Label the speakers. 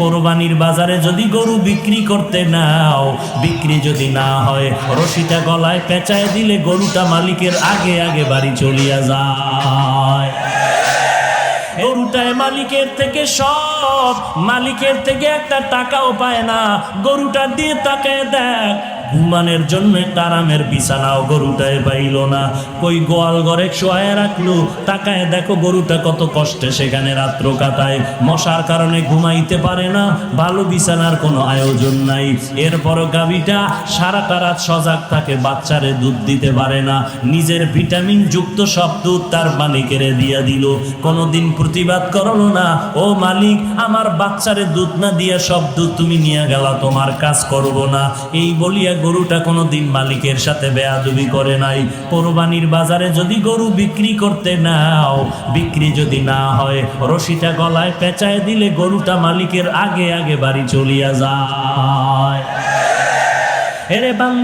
Speaker 1: কোরবানির বাজারে যদি গরু বিক্রি করতে নাও, বিক্রি যদি না হয়, রশিটা গলায় পেঁচায় দিলে গরুটা মালিকের আগে আগে বাড়ি চলিয়া যায়। গরুটায় মালিকের থেকে সব, মালিকের থেকে একটা টাকাও পায় না। গরুটা দিয়ে তাকায় দেখ, ঘুমানোর জন্য একটা আরামের বিছানাও গরুটায় পাইল না। কই গোয়াল ঘরে শোয়ায় রাখলো, তাকায় দেখো গরুটা কত কষ্টে সেখানে রাত্র কাটায়। মশার কারণে ঘুমাইতে পারে না, ভালো বিছানার কোনো আয়োজন নাই। এরপরও গাভীটা সারাটা রাত সজাগ থাকে, বাচ্চারে দুধ দিতে পারে না। নিজের ভিটামিন যুক্ত সব দুধ তার মালিকের দিয়া দিল, কোনোদিন প্রতিবাদ করলো না, ও মালিক আমার বাচ্চারে দুধ না দিয়া সব দুধ তুমি নিয়ে গেলা, তোমার কাজ করব না। এই বলিয়া গরুটা কোনোদিন মালিকের সাথে বেয়াদবি করে নাই। কোরবানির বাজারে যদি গরু বিক্রি করতে নাও, বিক্রি যদি না হয়, রশিটা গলায় পেঁচায় দিলে গরুটা মালিকের আগে আগে বাড়ি চলিয়া যায়। এরে বান্দা